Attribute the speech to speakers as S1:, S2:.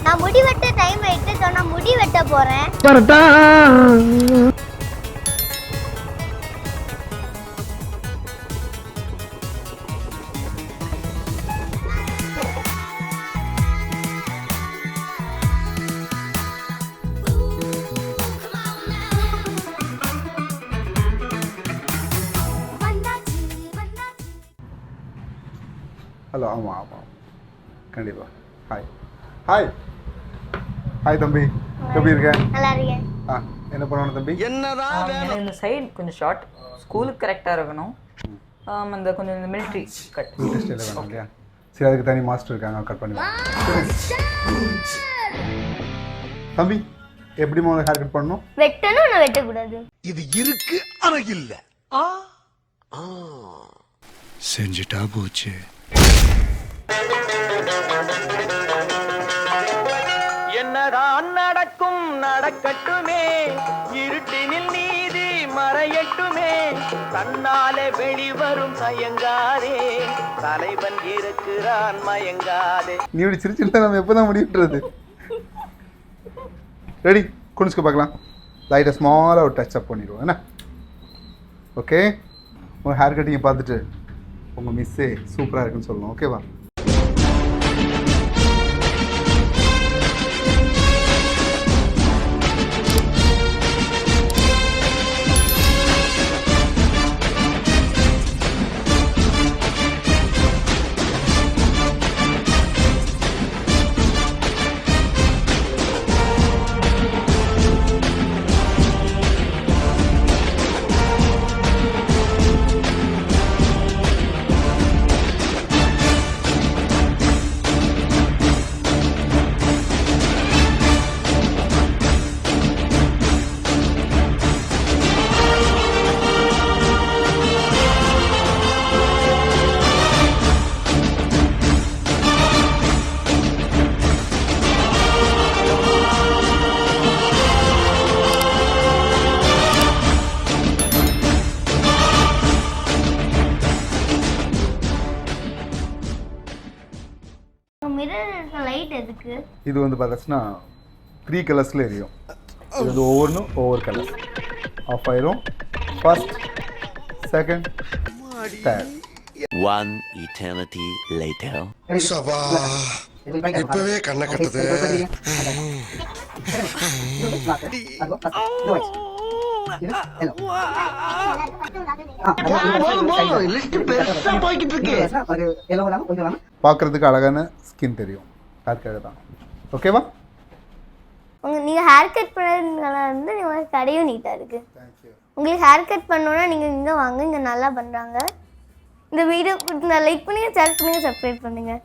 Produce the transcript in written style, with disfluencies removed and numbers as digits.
S1: நான் முடி வெட்ட டைம் ஆயிட்டு சொன்னா முடி வெட்ட போறேன்.
S2: ஹலோ ஆமாம் ஆமாம் கண்டிப்பாக. ஹாய் ஹாய் ஹாய் தம்பி, எப்படி இருக்க?
S1: நல்லா இருக்கேன்.
S2: என்ன பண்ணணும் தம்பி?
S3: எனக்கு இந்த சைடு கொஞ்சம் ஷார்ட், ஸ்கூலுக்கு கரெக்டாக இருக்கணும். அந்த கொஞ்சம் இந்த மிலிட்ரி கட்
S2: ஸ்டைலில் வேணும் இல்லையா? சரி, அதுக்கு தனி மாஸ்டர் இருக்காங்க, கட் பண்ணுவேன். தம்பி எப்படிமா ஹேர் கட் பண்ணணும்?
S1: வெட்டணும், நான் வெட்டக்கூடாது.
S4: இது இருக்கு ஆனா இல்ல செஞ்சுட்டா போச்சு.
S5: என்னதான் நடக்கும் நடக்கட்டுமே, இருட்டினில் நீதி மறையட்டுமே, தன்னாலே வெளிவரும் தயங்காதே, தலைவன் இருக்கிறான் மயங்காதே.
S2: நீ இப்படி சிரிச்சுட்டு நம்ம எப்போ தான் முடிவுறது? ரெடி, குனிச்சுக்க பார்க்கலாம். லைட்டாக ஸ்மாலாக ஒரு டச் அப் பண்ணிடுவோம் என்ன? ஓகே, உங்கள் ஹேர் கட்டிங்கை பார்த்துட்டு உங்கள் மிஸ்ஸே சூப்பராக இருக்குன்னு சொல்லணும். ஓகேவா?
S1: லைட் எதுக்கு?
S2: இது வந்து பார்த்தீங்கன்னா 3 கலர்ஸில் எரியும். இது வந்து ஒவ்வொன்றும் ஒவ்வொரு கலர் ஆஃப் ஆயிரும். First, second, third.
S6: One eternity later.
S4: சபா இப்பவே கண்ணை கட்டுது.
S2: பார்க்குறதுக்கு அழகான ஸ்கின் தெரியும், அதுக்காக தான். ஓகேவா?
S1: நீங்கள் ஹேர் கட் பண்ணுறதுனால வந்து நீங்கள் கடையும் நீட்டாக இருக்குது. உங்களுக்கு ஹேர் கட் பண்ணோன்னா நீங்கள் இங்கே வாங்க, இங்கே நல்லா பண்ணுறாங்க. இந்த வீடியோ லைக் பண்ணுங்கள், ஷேர் பண்ணுங்கள், சப்ஸ்கிரைப் பண்ணுங்கள்.